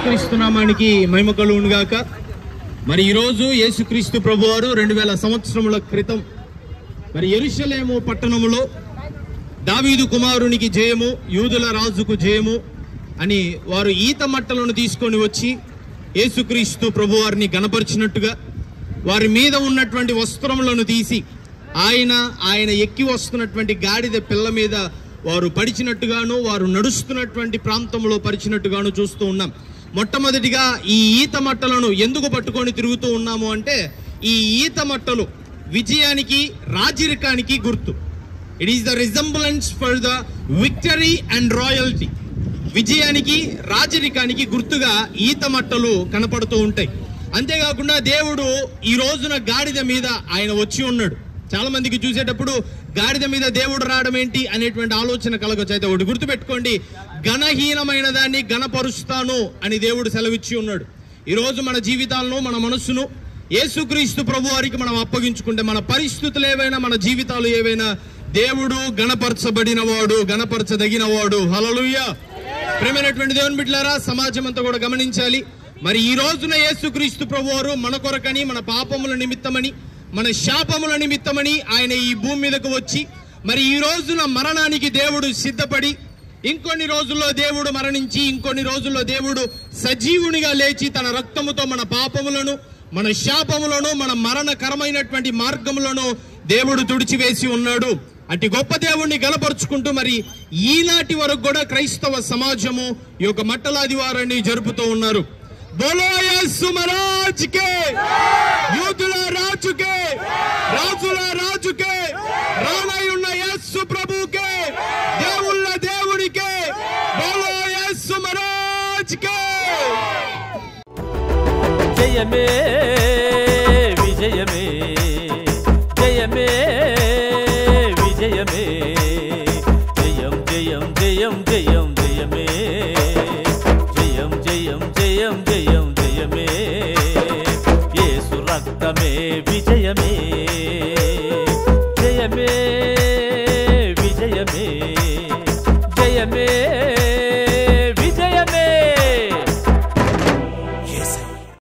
క్రీస్తు నామానికి మహిమ కలుగును గాక. మరి ఈరోజు యేసుక్రీస్తు ప్రభువారు 2000 సంవత్సరముల క్రితం మరి యెరూషలేము పట్టణములో దావీదు కుమారునికి జయము, యూదుల రాజుకు జయము అని వారు ఈత మట్టలను తీసుకొని వచ్చి యేసుక్రీస్తు ప్రభువారిని గణపరిచినట్టుగా వారి మీద ఉన్నటువంటి వస్త్రములను తీసి ఆయన ఎక్కి వస్తున్నటువంటి గాడిద పిల్ల మీద వారు పరిచినట్టుగాను, వారు నడుస్తున్నటువంటి ప్రాంతంలో పరిచినట్టుగాను చూస్తూ ఉన్నాం. మొట్టమొదటిగా ఈ ఈత మట్టలను ఎందుకు పట్టుకొని తిరుగుతూ ఉన్నాము అంటే, ఈ ఈత మట్టలు విజయానికి, రాజరికానికి గుర్తు. It is the resemblance for the victory and royalty. విజయానికి, రాజరికానికి గుర్తుగా ఈత మట్టలు కనపడుతూ ఉంటాయి. అంతేకాకుండా దేవుడు ఈ రోజున గాడిద మీద ఆయన వచ్చి ఉన్నాడు. చాలా మందికి చూసేటప్పుడు గాడిద మీద దేవుడు రావడం ఏంటి అనేటువంటి ఆలోచన కలగొచ్చు. అయితే ఒకటి గుర్తుపెట్టుకోండి, ఘనహీనమైన దాన్ని ఘనపరుస్తాను అని దేవుడు సెలవిచ్చి ఉన్నాడు. ఈరోజు మన జీవితాలను, మన మనస్సును యేసుక్రీస్తు ప్రభు వారికి మనం అప్పగించుకుంటే, మన పరిస్థితులు ఏవైనా, మన జీవితాలు ఏవైనా, దేవుడు గణపరచబడిన వాడు, గణపరచదగిన వాడు. హల్లెలూయా. ప్రేమైనటువంటి దేవుని బిడ్డలారా, సమాజం అంతా కూడా గమనించాలి. మరి ఈ రోజున యేసుక్రీస్తు ప్రభు వారు మన కొరకని, మన పాపముల నిమిత్తమని, మన శాపముల నిమిత్తమని ఆయన ఈ భూమి మీదకు వచ్చి, మరి ఈ రోజున మరణానికి దేవుడు సిద్ధపడి, ఇంకొన్ని రోజుల్లో దేవుడు మరణించి, ఇంకొన్ని రోజుల్లో దేవుడు సజీవునిగా లేచి తన రక్తముతో మన పాపములను, మన శాపములను, మన మరణకరమైనటువంటి మార్గములను దేవుడు తుడిచివేసి ఉన్నాడు. అట్టి గొప్ప దేవుణ్ణి గలపరుచుకుంటూ మరి ఈనాటి వరకు కూడా క్రైస్తవ సమాజము ఈ యొక్క మట్టలాదివారాన్ని జరుపుతూ ఉన్నారు. బోలో యేసు మహారాజుకే, యూదుల రాజుకే, రాజుల రాజుకే, రానై ఉన్న యేసు ప్రభుకే, దేవుళ్ళ దేవుడికే, బోలో యేసు మహారాజుకే. జయమే విజయమే, జయమే విజయమే, జయం జయం జయం జయం జయమే, జయం జయం జయం జయం జయమే, యేసు రక్తమే విజయమే.